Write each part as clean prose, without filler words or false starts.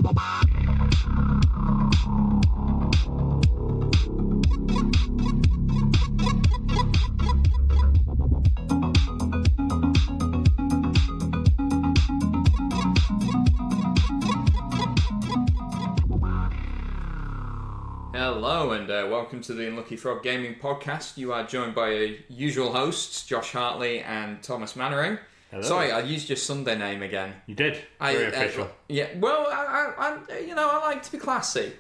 Hello and welcome to the Unlucky Frog Gaming Podcast. You are joined by your usual hosts, Josh Hartley and Thomas Mannering. Hello. Sorry, I used your Sunday name again. You did. Very official. Yeah. Well, I like to be classy.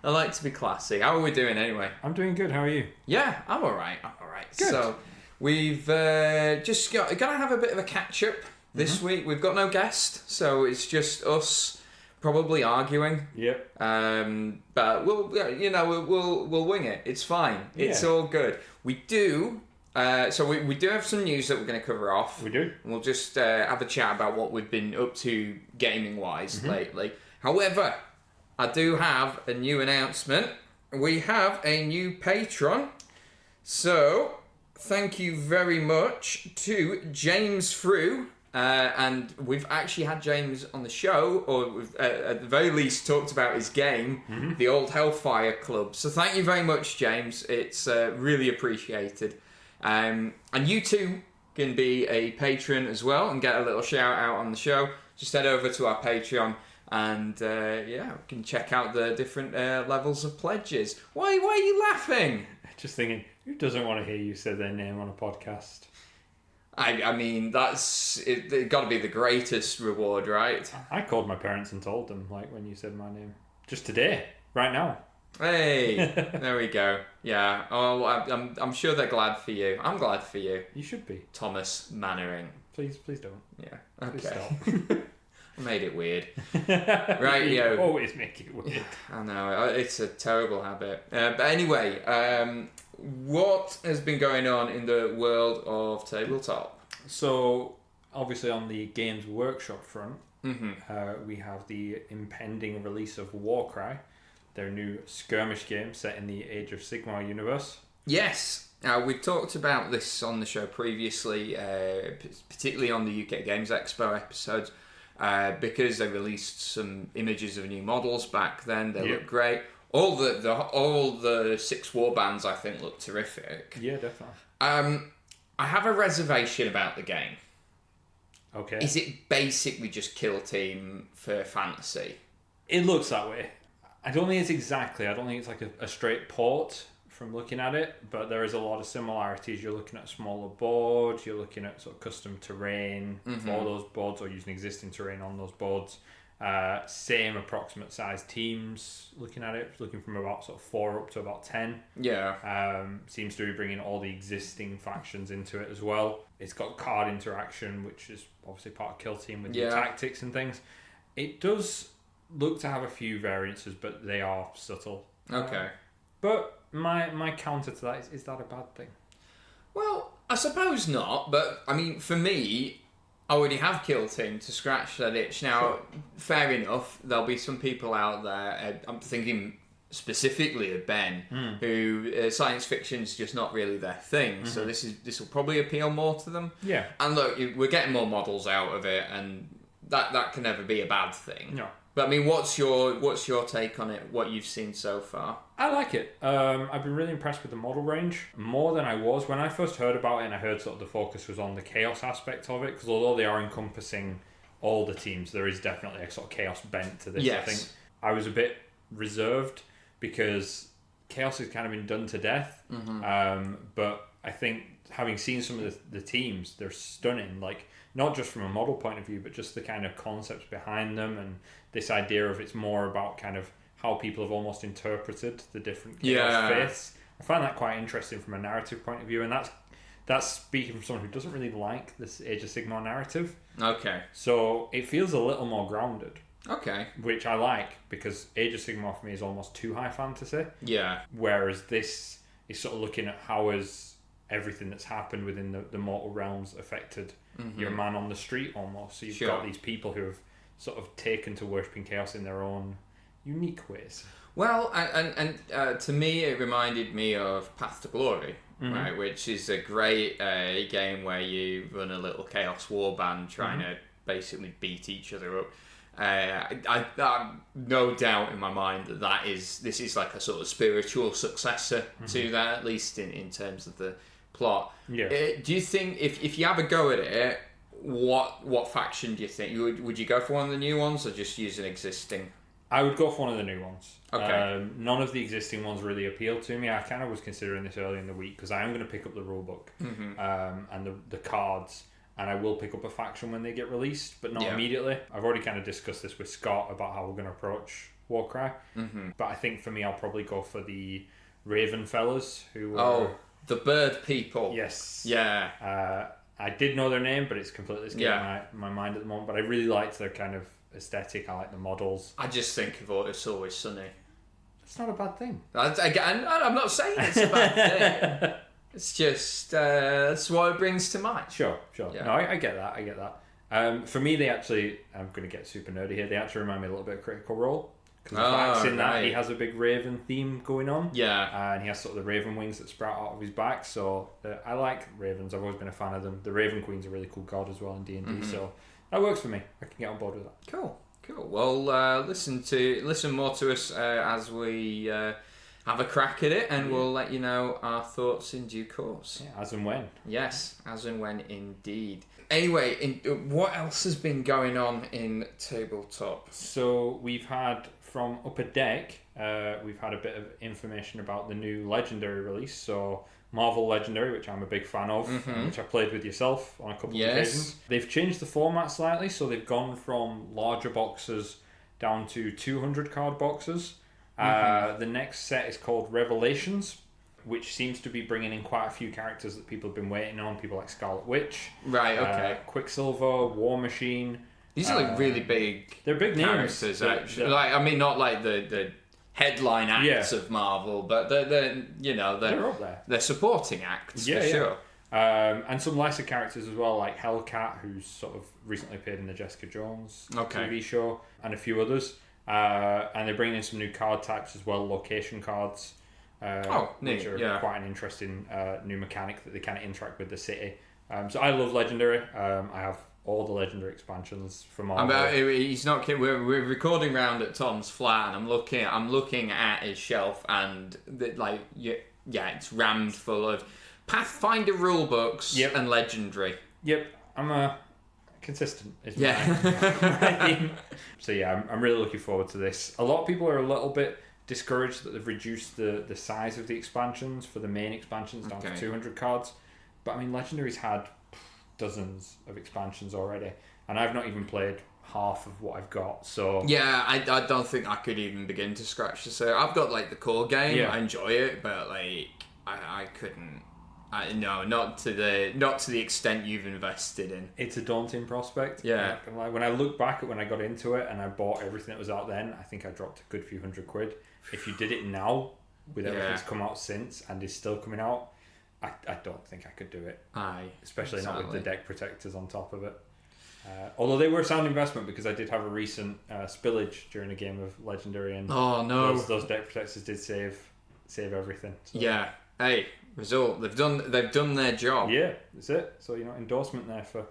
How are we doing anyway? I'm doing good. How are you? Yeah, I'm all right. Good. So we've just gonna have a bit of a catch up this week. We've got no guest, so it's just us. Probably arguing. Yep. But we'll wing it. It's fine. It's all good. We do. So we do have some news that we're going to cover off. We do. We'll just have a chat about what we've been up to gaming wise lately. However, I do have a new announcement. We have a new patron. So thank you very much to James Frew. And we've actually had James on the show, or we've at the very least talked about his game, the old Hellfire Club. So thank you very much, James. It's really appreciated. And you too can be a patron as well and get a little shout out on the show. Just head over to our Patreon and we can check out the different levels of pledges. Why are you laughing? Just thinking, who doesn't want to hear you say their name on a podcast? I mean, that's it got to be the greatest reward, right? I called my parents and told them, like, when you said my name. Just today. Right now. Hey, there we go. Yeah. Oh, I'm sure they're glad for you. I'm glad for you. You should be. Thomas Mannering. Please don't. Yeah. Please Okay. stop. I made it weird. Right, You always make it weird. I know. It's a terrible habit. But anyway, what has been going on in the world of tabletop? So, obviously on the Games Workshop front, we have the impending release of Warcry, their new skirmish game set in the Age of Sigmar universe. Yes. We've talked about this on the show previously, particularly on the UK Games Expo episodes, because they released some images of new models back then. They look great. All the 6 warbands, I think, look terrific. Yeah, definitely. I have a reservation about the game. Okay. Is it basically just kill team for fantasy? It looks that way. I don't think it's like a straight port from looking at it, but there is a lot of similarities. You're looking at smaller boards, you're looking at sort of custom terrain for those boards, or using existing terrain on those boards. Same approximate size teams, looking from about sort of 4 up to about 10. Yeah. Seems to be bringing all the existing factions into it as well. It's got card interaction, which is obviously part of Kill Team with the tactics and things. It does look to have a few variances, but they are subtle. Okay. But my counter to that is that a bad thing? Well, I suppose not, but I mean, for me, I already have Kill Team to scratch that itch. Now, fair enough, there'll be some people out there, I'm thinking specifically of Ben, who science fiction's just not really their thing, so this will probably appeal more to them. Yeah. And look, we're getting more models out of it, and that can never be a bad thing. No. But I mean, what's your take on it, what you've seen so far? I like it. I've been really impressed with the model range, more than I was when I first heard about it, and I heard sort of the focus was on the chaos aspect of it, because although they are encompassing all the teams, there is definitely a sort of chaos bent to this. Yes. I think I was a bit reserved because chaos has kind of been done to death, but I think having seen some of the teams, they're stunning, like not just from a model point of view, but just the kind of concepts behind them, and this idea of it's more about kind of how people have almost interpreted the different chaos faiths. I find that quite interesting from a narrative point of view, and that's speaking from someone who doesn't really like this Age of Sigmar narrative. Okay. So it feels a little more grounded. Okay. Which I like, because Age of Sigmar for me is almost too high fantasy. Yeah. Whereas this is sort of looking at how has everything that's happened within the mortal realms affected your man on the street almost. So you've got these people who have sort of taken to worshipping chaos in their own unique ways. Well, and to me, it reminded me of Path to Glory, right? Which is a great game where you run a little chaos warband trying to basically beat each other up. I no doubt in my mind that this is like a sort of spiritual successor to that, at least in terms of the plot. Yeah. Do you think if you have a go at it, what faction do you think would you go for? One of the new ones or just use an existing? I would go for one of the new ones. Okay. None of the existing ones really appealed to me. I kind of was considering this early in the week because I am going to pick up the rulebook and the cards, and I will pick up a faction when they get released, but not immediately. I've already kind of discussed this with Scott about how we're going to approach Warcry, but I think for me I'll probably go for the Raven fellas who were... the bird people. Yes. Yeah. I did know their name, but it's completely escaped my mind at the moment, but I really liked their kind of aesthetic. I like the models. I just think of It's Always Sunny. It's not a bad thing. Again, I'm not saying it's a bad thing. It's just that's what it brings to mind. Sure. Yeah. No, I get that. For me, they actually, I'm going to get super nerdy here. They actually remind me a little bit of Critical Role. Because in that he has a big Raven theme going on. Yeah. And he has sort of the Raven wings that sprout out of his back. So I like Ravens. I've always been a fan of them. The Raven Queen's a really cool god as well in D&D. So that works for me. I can get on board with that. Cool. Well, listen more to us as we have a crack at it, and we'll let you know our thoughts in due course. Yeah, as and when. Yes, as and when indeed. Anyway, what else has been going on in tabletop? So we've had from Upper Deck, we've had a bit of information about the new Legendary release. So Marvel Legendary, which I'm a big fan of, which I played with yourself on a couple of occasions. They've changed the format slightly, so they've gone from larger boxes down to 200 card boxes. The next set is called Revelations, which seems to be bringing in quite a few characters that people have been waiting on. People like Scarlet Witch, right? Okay, Quicksilver, War Machine. These are like really big. They're big characters, names. Actually. Like, I mean, not like the headline acts of Marvel, but they're up there. They're supporting acts for sure. And some lesser characters as well, like Hellcat, who's sort of recently appeared in the Jessica Jones TV show, and a few others. And they're bringing in some new card types as well, location cards. Which are quite an interesting new mechanic that they kind of interact with the city. So I love Legendary. I have all the Legendary expansions from Marvel. He's not kidding. We're recording round at Tom's flat, and I'm looking at his shelf, and it's rammed full of Pathfinder rulebooks and Legendary. Yep, I'm consistent. Is my theme. So yeah, I'm really looking forward to this. A lot of people are a little bit discouraged that they've reduced the size of the expansions for the main expansions down to 200 cards. But I mean, Legendary's had dozens of expansions already, and I've not even played half of what I've got. So yeah, I don't think I could even begin to scratch the surface. I've got like the core game. Yeah. I enjoy it, but like I couldn't. No, not to the extent you've invested in. It's a daunting prospect. Yeah. Like, when I look back at when I got into it and I bought everything that was out then, I think I dropped a good few £100. If you did it now, with everything that's come out since and is still coming out, I don't think I could do it. Especially not with the deck protectors on top of it. Although they were a sound investment, because I did have a recent spillage during a game of Legendary, and those deck protectors did save everything. So. Yeah. Hey, result. They've done their job. Yeah, that's it. So endorsement there for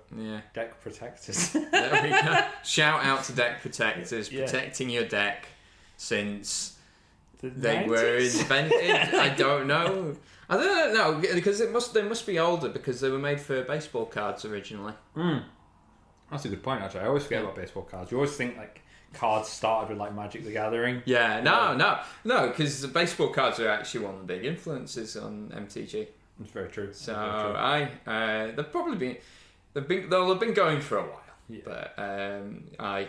deck protectors. There we go. Shout out to deck protectors protecting your deck since they were invented. I don't know. I don't know because they must be older, because they were made for baseball cards originally. That's a good point, actually. I always forget about baseball cards. You always think like cards started with like Magic the Gathering. Yeah, no, because the baseball cards are actually one of the big influences on MTG. It's very true. So they'll have been going for a while. Yeah. But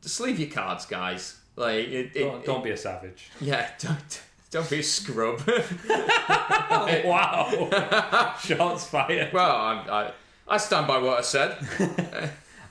just leave your cards, guys. Like don't be a savage. Yeah, don't be a scrub. Wow, shots fired. Well, I stand by what I said.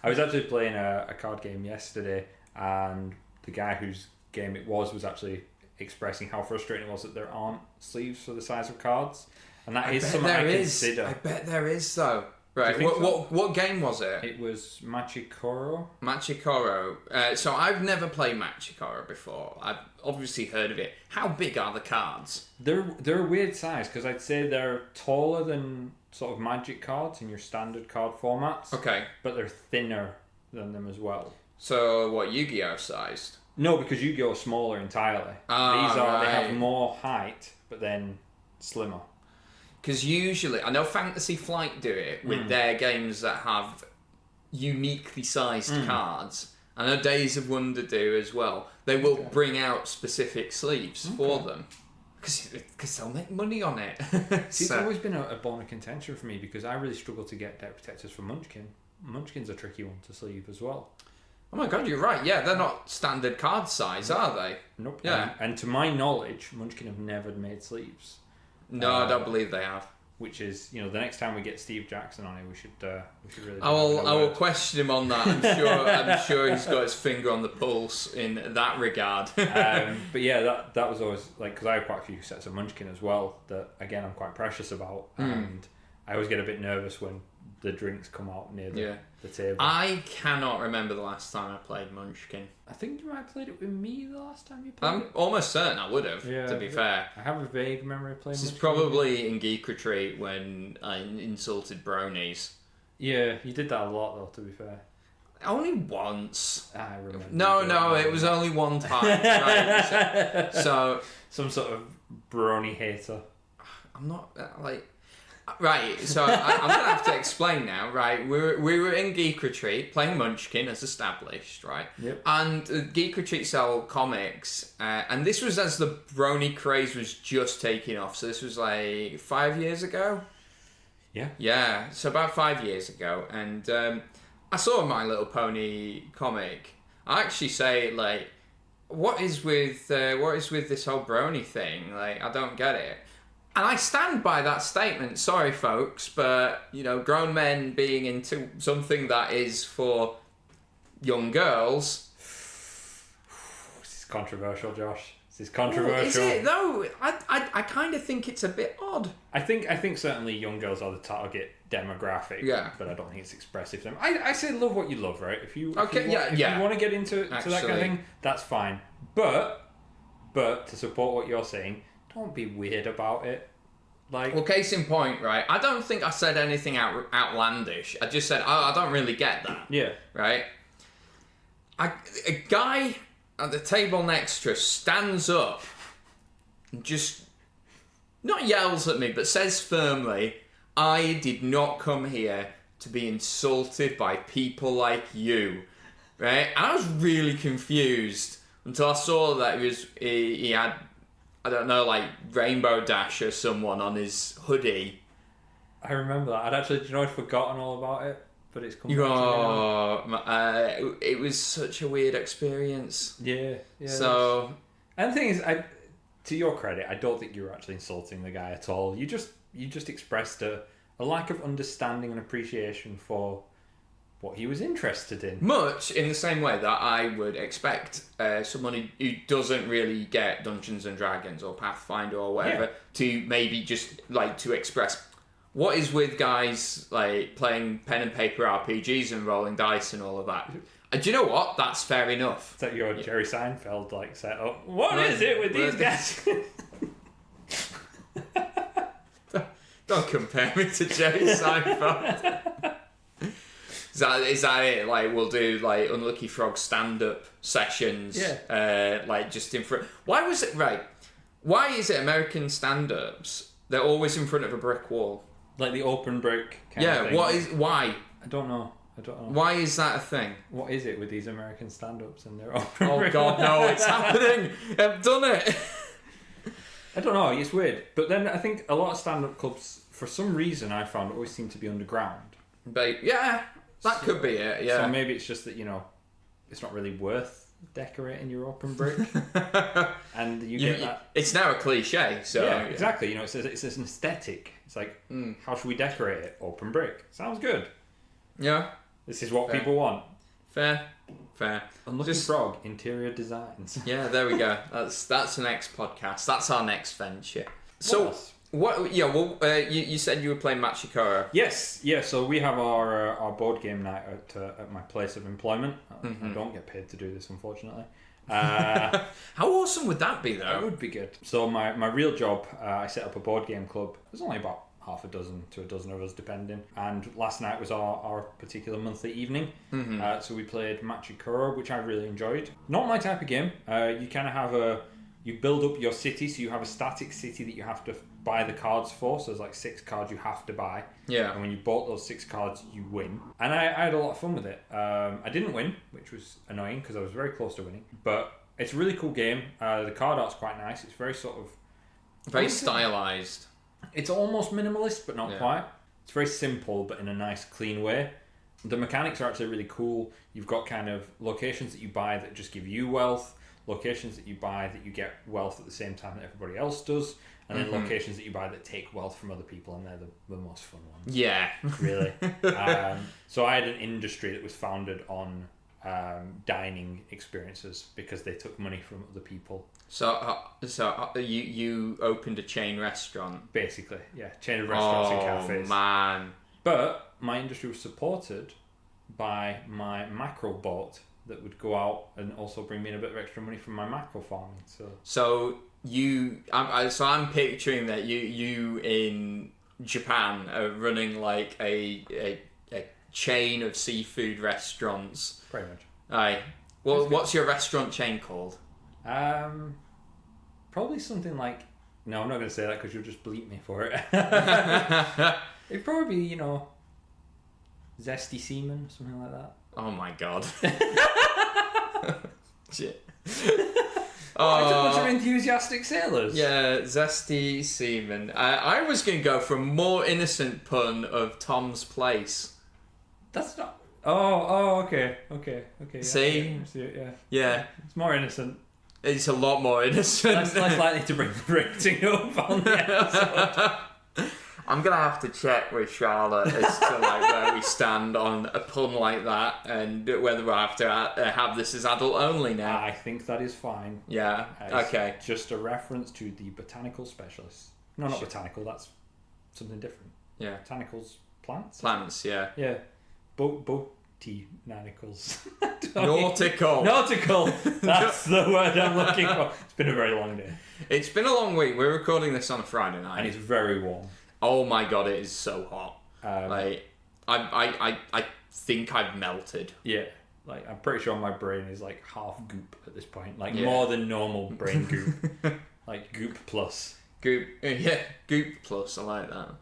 I was actually playing a card game yesterday, and the guy whose game it was actually expressing how frustrating it was that there aren't sleeves for the size of cards, and that is something I consider. I bet there is though. Right, what game was it? It was Machi Koro. Machi Koro. So I've never played Machi Koro before. I've obviously heard of it. How big are the cards? They're a weird size, because I'd say they're taller than sort of Magic cards in your standard card formats. Okay. But they're thinner than them as well. So what, Yu-Gi-Oh sized? No, because Yu-Gi-Oh are smaller entirely. These they have more height, but then slimmer. Because usually, I know Fantasy Flight do it with their games that have uniquely sized cards. I know Days of Wonder do as well. They will bring out specific sleeves for them. Because they'll make money on it. See, it's always been a bone of contention for me because I really struggle to get deck protectors for Munchkin. Munchkin's a tricky one to sleeve as well. Oh my god, you're right. Yeah, they're not standard card size, are they? Nope. Yeah. And to my knowledge, Munchkin have never made sleeves. No, I don't believe they have. Which is, the next time we get Steve Jackson on it, we should really. I will question him on that. I'm sure he's got his finger on the pulse in that regard. But yeah, that was always because I have quite a few sets of Munchkin as well that again I'm quite precious about, and I always get a bit nervous when the drinks come out near the table. I cannot remember the last time I played Munchkin. I think you might have played it with me the last time you played I'm it. almost certain I would have, to be fair. I have a vague memory of playing This Munchkin. is probably in Geek Retreat when I insulted Bronies. Yeah, you did that a lot though, to be fair. Only once. I remember. No, it was only one time. Right? So some sort of brony hater. I'm not Right, so I'm going to have to explain now, right? We were in Geek Retreat playing Munchkin as established, right? Yep. And Geek Retreat sell comics, and this was as the Brony craze was just taking off. So this was 5 years ago? Yeah. Yeah, so about 5 years ago. And I saw a My Little Pony comic. I actually say, what is with this whole Brony thing? I don't get it. And I stand by that statement. Sorry, folks, but grown men being into something that is for young girls. This is controversial, Josh. This is controversial. Is it though? I kind of think it's a bit odd. I think certainly young girls are the target demographic. Yeah. But I don't think it's expressive to them. I say love what you love, right? If you want to get into that kind of thing, that's fine. But to support what you're saying, don't be weird about it. Well, case in point, right? I don't think I said anything outlandish. I just said, I don't really get that. Yeah. Right? A guy at the table next to us stands up and just, not yells at me, but says firmly, I did not come here to be insulted by people like you. Right? And I was really confused until I saw that he had, I don't know, Rainbow Dash or someone on his hoodie. I remember that. I'd forgotten all about it, but it's come back to me now. It was such a weird experience. Yeah. So, and the thing is, to your credit, I don't think you were actually insulting the guy at all. You just expressed a lack of understanding and appreciation for what he was interested in. Much in the same way that I would expect someone who doesn't really get Dungeons and Dragons or Pathfinder or whatever to maybe just to express what is with guys playing pen and paper RPGs and rolling dice and all of that. Do you know what? That's fair enough. Is that your Jerry Seinfeld setup? What is it with these guys? Don't compare me to Jerry Seinfeld. Is that it? We'll do Unlucky Frog stand-up sessions. Yeah. Just in front. Why was it right? Why is it American stand-ups? They're always in front of a brick wall. The open brick kind of thing. Why? I don't know. Why is that a thing? What is it with these American stand-ups and their open brick? God, no! It's happening. I've done it. I don't know. It's weird. But then I think a lot of stand-up clubs, for some reason, I found always seem to be underground. But yeah. That could be it, yeah. So maybe it's just that, it's not really worth decorating your open brick. And you get that. It's now a cliche, so. Yeah, exactly. It's an aesthetic. It's how should we decorate it? Open brick. Sounds good. Yeah. This is what people want. Fair. Unlucky Frog, interior designs. Yeah, there we go. That's the next podcast. That's our next venture. So. What? Yeah. Well, you said you were playing Machi Koro. Yes. Yeah. So we have our board game night at my place of employment. I don't get paid to do this, unfortunately. How awesome would that be, though? That would be good. So my real job, I set up a board game club. There's only about half a dozen to a dozen of us, depending. And last night was our particular monthly evening. So we played Machi Koro, which I really enjoyed. Not my type of game. You kind of have you build up your city, so you have a static city that you have to buy the cards for. So there's like 6 cards you have to buy. Yeah. And when you bought those 6 cards, you win. And I had a lot of fun with it. I didn't win, which was annoying because I was very close to winning. But it's a really cool game. The card art's quite nice. It's very sort of... Very stylized. It's almost minimalist, but not quite. It's very simple, but in a nice, clean way. The mechanics are actually really cool. You've got kind of locations that you buy that just give you wealth, locations that you buy that you get wealth at the same time that everybody else does, and then locations that you buy that take wealth from other people, and they're the most fun ones. Yeah. Really. So I had an industry that was founded on dining experiences because they took money from other people. So you opened a chain restaurant? Basically, yeah. Chain of restaurants and cafes. Oh, man. But my industry was supported by my mackerel boat that would go out and also bring me in a bit of extra money from my mackerel farming. So I'm picturing that you in Japan are running like a chain of seafood restaurants. Pretty much. Aye. Well, what's your restaurant chain called? Probably something like... No, I'm not going to say that because you'll just bleep me for it. It'd probably be, Zesty Seaman, something like that. Oh my god. Shit. It's a bunch of enthusiastic sailors. Yeah, Zesty Seaman. I was going to go for a more innocent pun of Tom's Place. That's not... Oh, okay. Yeah, See? I see it, yeah. Yeah. It's more innocent. It's a lot more innocent. That's less likely to bring the rating up on the episode. I'm going to have to check with Charlotte as to where we stand on a pun like that and whether we have to have this as adult only now. I think that is fine. Yeah, okay. Just a reference to the botanical specialists. No, not botanical, that's something different. Yeah. Botanicals, plants? Plants, yeah. Yeah. Botanicals. Nautical. Nautical! That's the word I'm looking for. It's been a very long day. It's been a long week. We're recording this on a Friday night. And it's very warm. Oh my god, it is so hot. I think I've melted. Yeah. I'm pretty sure my brain is half goop at this point. More than normal brain goop. Goop plus. Goop, yeah, Goop plus, I like that.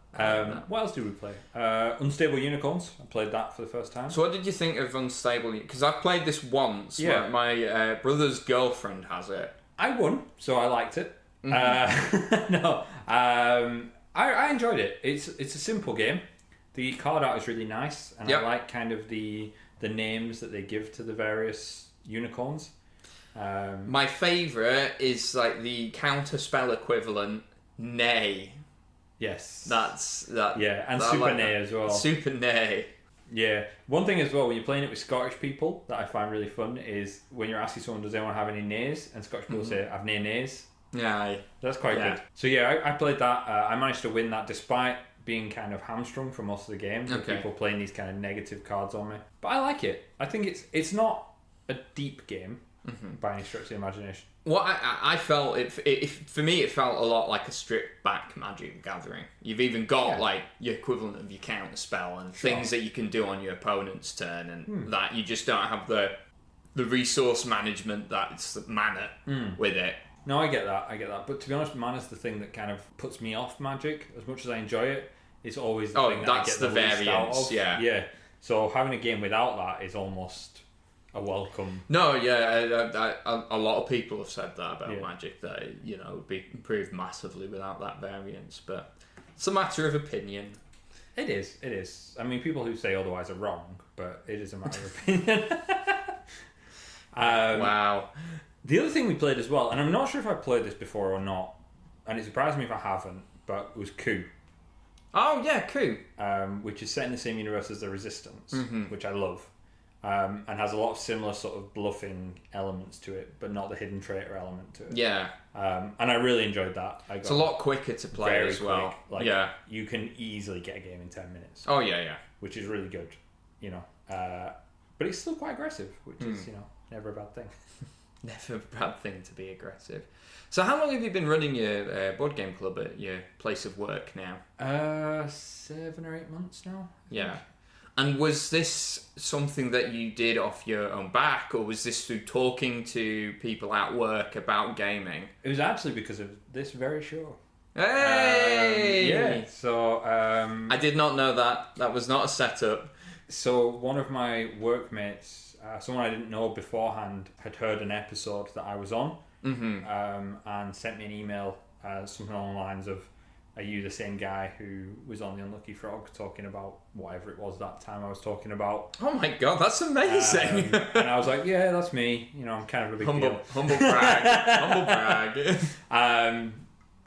What else did we play? Unstable Unicorns. I played that for the first time. So what did you think of Unstable? Because I've played this once. Yeah. My brother's girlfriend has it. I won, so I liked it. No. I enjoyed it. It's a simple game. The card art is really nice, and I like kind of the names that they give to the various unicorns. My favourite is the counterspell equivalent, Nay. Yes. That's that. Yeah, and Super Nay as well. Super Nay. Yeah. One thing as well, when you're playing it with Scottish people, that I find really fun is when you're asking someone, does anyone have any nays? And Scottish people say, I've nae nays. Yeah. That's quite good. So yeah, I played that. I managed to win that despite being kind of hamstrung for most of the game. With people playing these kind of negative cards on me. But I like it. I think it's not a deep game by any stretch of the imagination. Well, I felt for me it felt a lot like a stripped back Magic Gathering. You've even got your equivalent of your counter spell and things that you can do on your opponent's turn, and that you just don't have the resource management that's mana with it. No, I get that. But to be honest, mana's the thing that kind of puts me off Magic. As much as I enjoy it, it's always the thing that I get the least out of. Yeah. So having a game without that is almost a welcome. No, yeah, a lot of people have said that about Magic, that it would be improved massively without that variance, but it's a matter of opinion. It is. I mean, people who say otherwise are wrong, but it is a matter of opinion. Wow. The other thing we played as well, and I'm not sure if I played this before or not, and it surprised me if I haven't, but it was Coup. Oh yeah, Coup. Which is set in the same universe as the Resistance, which I love. And has a lot of similar sort of bluffing elements to it, but not the hidden traitor element to it. Yeah. And I really enjoyed that. It's a lot quicker to play as well. Quick. You can easily get a game in 10 minutes. Oh yeah. Which is really good, But it's still quite aggressive, which is, never a bad thing. Never a bad thing to be aggressive. So how long have you been running your board game club at your place of work now? 7 or 8 months now. Yeah. And was this something that you did off your own back, or was this through talking to people at work about gaming? It was actually because of this very show. Hey! Yeah. So I did not know that. That was not a setup. So one of my workmates, someone I didn't know beforehand, had heard an episode that I was on, and sent me an email, something along the lines of, "Are you the same guy who was on the Unlucky Frog talking about whatever it was that time I was talking about?" Oh my god, that's amazing! And I was like, "Yeah, that's me. You know, I'm kind of a big deal." Humble brag. Humble brag.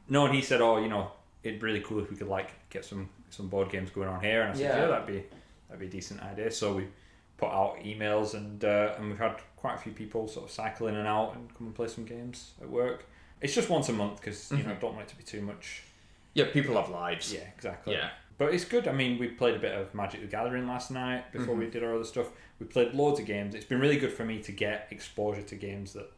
No, and he said, "Oh, you know, it'd be really cool if we could like get some board games going on here." And I said, "Yeah, that'd be a decent idea." So we put out emails, and we've had quite a few people sort of cycle in and out and come and play some games at work. It's just once a month because you know, I don't want it to be too much. Yeah, people have lives. Yeah, exactly. Yeah. But it's good. I mean, we played a bit of Magic the Gathering last night before we did our other stuff. We played loads of games. It's been really good for me to get exposure to games that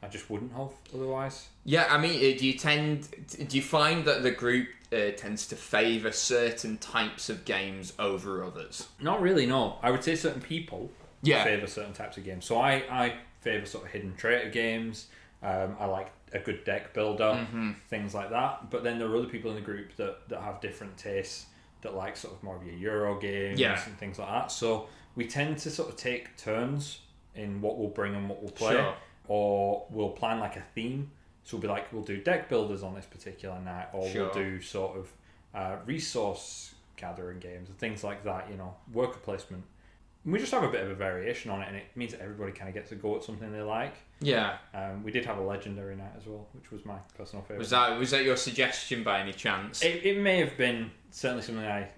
I just wouldn't have otherwise. Yeah, I mean, do you find that the group tends to favour certain types of games over others? Not really, no. I would say certain people Yeah. favour certain types of games. So I favour sort of hidden traitor games. I like a good deck builder, things like that. But then there are other people in the group that have different tastes, that like sort of more of your Euro games and things like that. So we tend to sort of take turns in what we'll bring and what we'll play. Sure. Or we'll plan like a theme. So we'll be like, we'll do deck builders on this particular night, or we'll do sort of resource gathering games and things like that, you know, worker placement. And we just have a bit of a variation on it, and it means that everybody kind of gets a go at something they like. Yeah. We did have a legendary night as well, which was my personal favourite. Was that your suggestion by any chance? It may have been certainly something I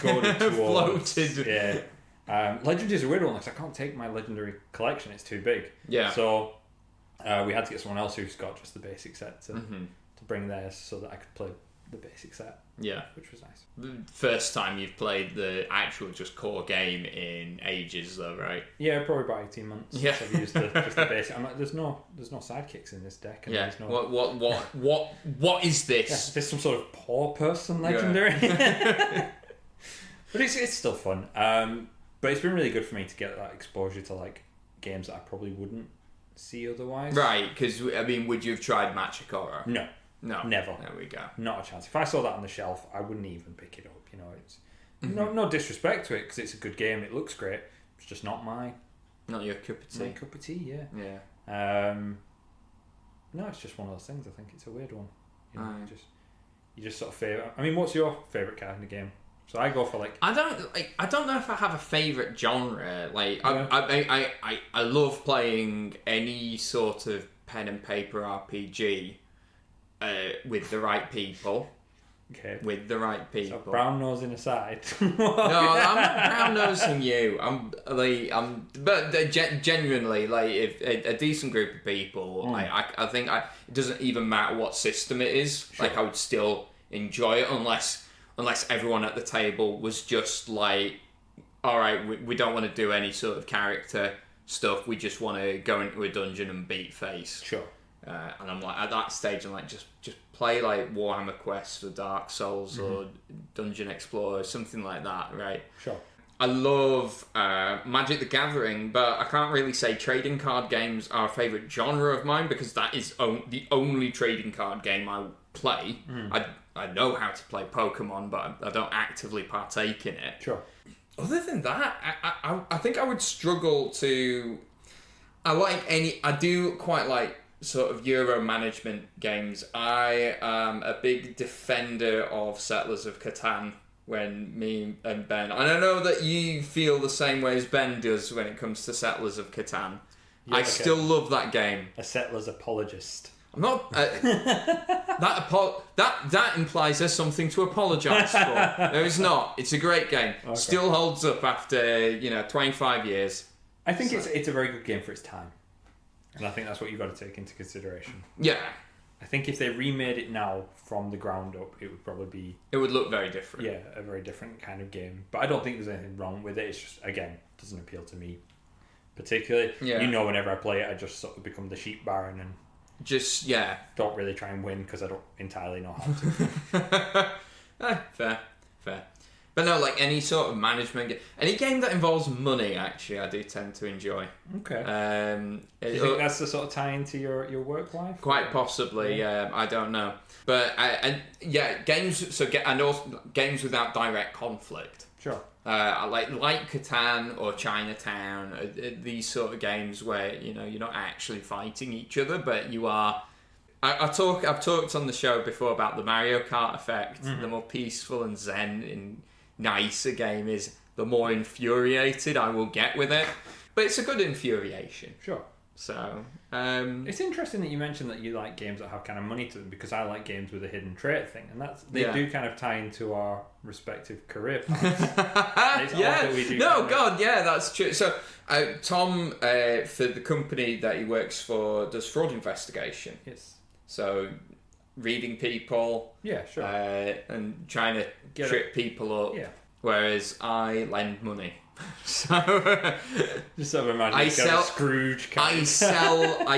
goaded towards. Floated. Yeah. Legendary is a weird one because I can't take my legendary collection; it's too big. Yeah. So we had to get someone else who's got just the basic set to bring theirs so that I could play the basic set. Yeah. Which was nice. The first time you've played the actual just core game in ages, though, right? Yeah, probably about 18 months. Yeah. Since I've used just the basic. I'm like, there's no sidekicks in this deck. And Yeah. There's no, What is this? yeah, there's some sort of poor person legendary. Yeah. But it's still fun. But it's been really good for me to get that exposure to like games that I probably wouldn't see otherwise. Right, because I mean, would you have tried Machi Koro? No, never. There we go. Not a chance. If I saw that on the shelf, I wouldn't even pick it up. You know, it's no disrespect to it because it's a good game. It looks great. It's just not Not your cup of tea. my cup of tea. Yeah. Yeah. No, it's just one of those things. I think it's a weird one. You know, Right. you just sort of favour. I mean, what's your favourite kind of game? So I go for like. I don't know if I have a favourite genre. Like I love playing any sort of pen and paper RPG with the right people. Okay. With the right people. So brown nosing aside. No, I'm not brown nosing you. But genuinely, like if a decent group of people, like I think it doesn't even matter what system it is. Sure. Like I would still enjoy it unless everyone at the table was just like, all right, we don't want to do any sort of character stuff. We just want to go into a dungeon and beat face. Sure. And I'm like, at that stage, I'm like, just play like Warhammer Quest or Dark Souls or Dungeon Explorer, something like that, right? Sure. I love Magic the Gathering, but I can't really say trading card games are a favourite genre of mine because that is the only trading card game I play. I know how to play Pokemon, but I don't actively partake in it. Sure. Other than that, I think I would struggle to... I do quite like sort of Euro management games. I am a big defender of Settlers of Catan when me and Ben... And I know that you feel the same way as Ben does when it comes to Settlers of Catan. Yeah, I okay. still love that game. A settler's apologist. I'm not... that implies there's something to apologise for. No, it's not. It's a great game. Okay. Still holds up after, 25 years. I think it's a very good game for its time. And I think that's what you've got to take into consideration. Yeah. I think if they remade it now from the ground up, it would probably be... It would look very different. Yeah, a very different kind of game. But I don't think there's anything wrong with it. It's just, again, doesn't appeal to me particularly. Yeah. You know, whenever I play it, I just sort of become the sheep baron and don't really try and win because I don't entirely know how to. Fair. But no, like any sort of management game, any game that involves money, actually, I do tend to enjoy. Okay. Do you think that's the sort of tie into your work life? Quite possibly, I don't know. But games. And also games without direct conflict. Sure. I like Catan or Chinatown, these sort of games where you're not actually fighting each other, but you are. I've talked on the show before about the Mario Kart effect. The more peaceful and zen and nice a game is, the more infuriated I will get with it. But it's a good infuriation. Sure. So it's interesting that you mentioned that you like games that have kind of money to them, because I like games with a hidden trait thing, and they do kind of tie into our respective career paths. That's true. So Tom, for the company that he works for, does fraud investigation. Yes. So reading people, sure, and trying to trip people up. Yeah. Whereas I lend money. So just sort of imagine a Scrooge kind. I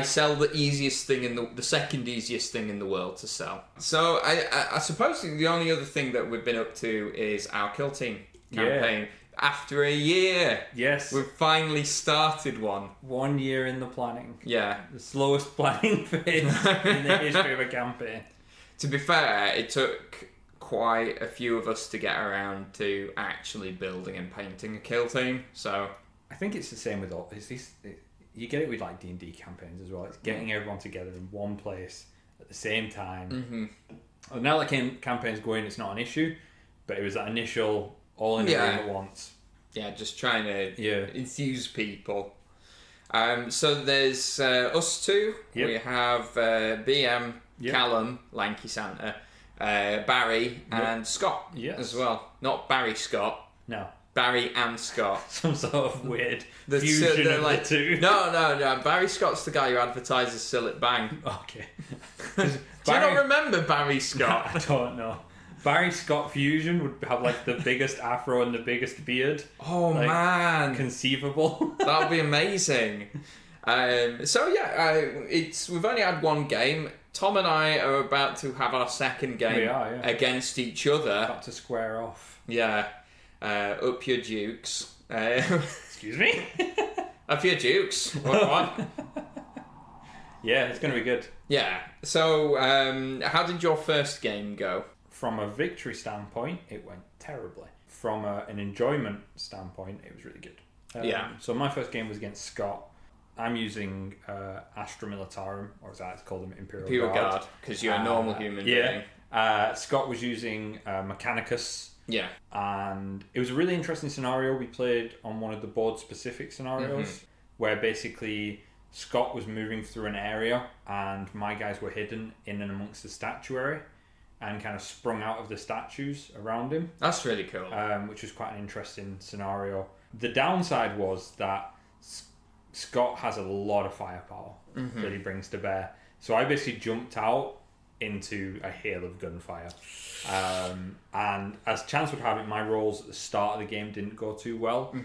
sell the easiest thing in the second easiest thing in the world to sell. So I suppose the only other thing that we've been up to is our Kill Team campaign. After a year, yes, we've finally started one. 1 year in the planning. Yeah, the slowest planning phase in the history of a campaign. To be fair, it took quite a few of us to get around to actually building and painting a Kill Team. So I think it's the same with all. You get it with like D&D campaigns as well. It's getting everyone together in one place at the same time. Mm-hmm. Now that campaign's going, it's not an issue, but it was that initial all in the room at once. Yeah, just trying to enthuse people. So there's us two. Yep. We have BM, Callum, Lanky Santa, Barry, and Scott as well. Not Barry Scott. No. Barry and Scott. Some sort of weird fusion of the two. No. Barry Scott's the guy who advertises Sill It Bang. Okay. Do you not remember Barry Scott? I don't know. Barry Scott fusion would have like the biggest afro and the biggest beard. Oh, like, man. Conceivable. That would be amazing. We've only had one game. Tom and I are about to have our second game against each other. About to square off. Yeah. Up your dukes. Excuse me? Up your dukes. What? Yeah, it's going to be good. Yeah. So, how did your first game go? From a victory standpoint, it went terribly. From an enjoyment standpoint, it was really good. So my first game was against Scott. I'm using Astra Militarum, or as I call them, Imperial Guard. Because you're a normal human being. Scott was using Mechanicus. Yeah. And it was a really interesting scenario. We played on one of the board-specific scenarios, where basically Scott was moving through an area and my guys were hidden in and amongst the statuary and kind of sprung out of the statues around him. That's really cool. Which was quite an interesting scenario. The downside was that Scott has a lot of firepower that he brings to bear. So I basically jumped out into a hail of gunfire. And as chance would have it, my rolls at the start of the game didn't go too well.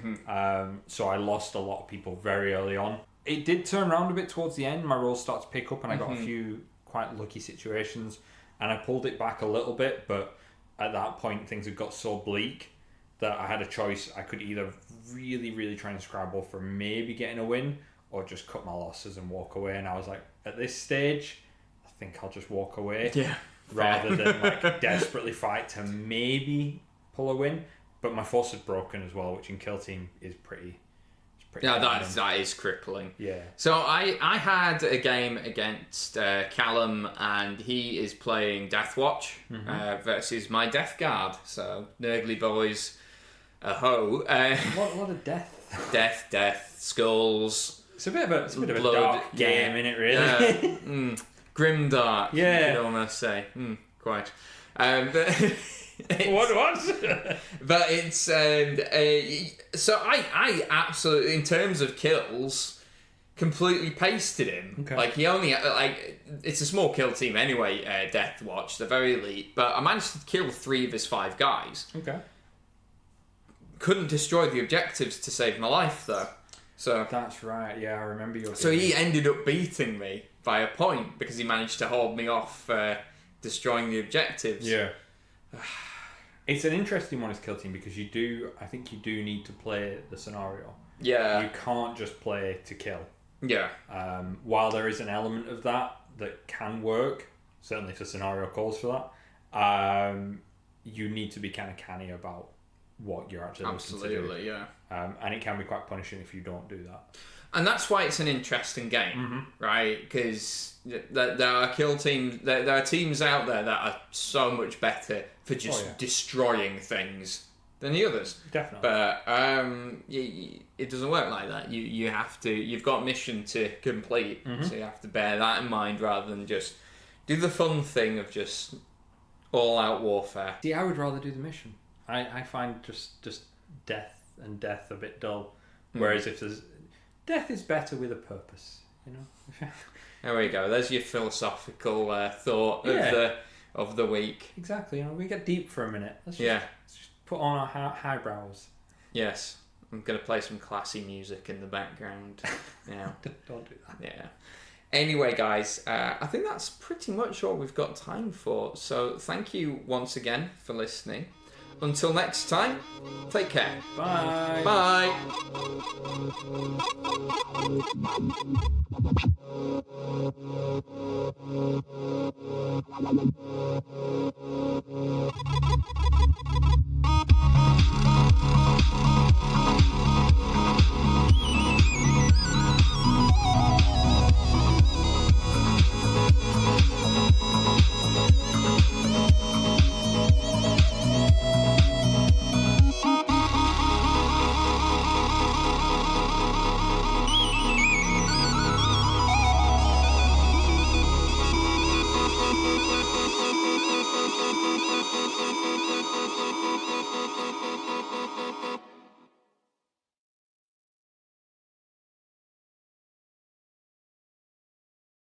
So I lost a lot of people very early on. It did turn around a bit towards the end. My rolls started to pick up and I got a few quite lucky situations. And I pulled it back a little bit, but at that point things had got so bleak that I had a choice. I could either really, really try and scrabble for maybe getting a win or just cut my losses and walk away. And I was like, at this stage, I think I'll just walk away. Yeah. Rather than like desperately fight to maybe pull a win. But my force is broken as well, which in Kill Team is pretty that is crippling. Yeah. So I had a game against Callum, and he is playing Death Watch versus my Death Guard. So Nurgly boys, a ho. What a death. Death, skulls. It's a bit of a dark game, isn't it? Really. Grim dark. Yeah. You could almost say. Quite. But. What? But it's so I absolutely, in terms of kills, completely pasted him. Okay. Like he only it's a small kill team anyway. Death Watch, they're very elite, but I managed to kill 3 of his 5 guys. Okay. Couldn't destroy the objectives to save my life though. So That's right. Yeah, I remember your. So he ended up beating me by a point because he managed to hold me off destroying the objectives. Yeah. It's an interesting one as kill team because I think you do need to play the scenario. Yeah. You can't just play to kill. Yeah. While there is an element of that can work, certainly if the scenario calls for that, you need to be kind of canny about what you're actually looking to do. Absolutely, yeah. And it can be quite punishing if you don't do that. And that's why it's an interesting game, right? Because there are kill teams, there are teams out there that are so much better for just destroying things than the others. Definitely. But it doesn't work like that. You've got a mission to complete, so you have to bear that in mind rather than just do the fun thing of just all-out warfare. See, I would rather do the mission. I find just death a bit dull. Whereas if there's... Death is better with a purpose, you know? There we go. There's your philosophical thought of the week. Exactly. You know, we get deep for a minute. Let's just put on our highbrows. Yes. I'm going to play some classy music in the background. Yeah. Don't do that. Yeah. Anyway, guys, I think that's pretty much all we've got time for. So thank you once again for listening. Until next time, take care. Bye. Bye. Thank you.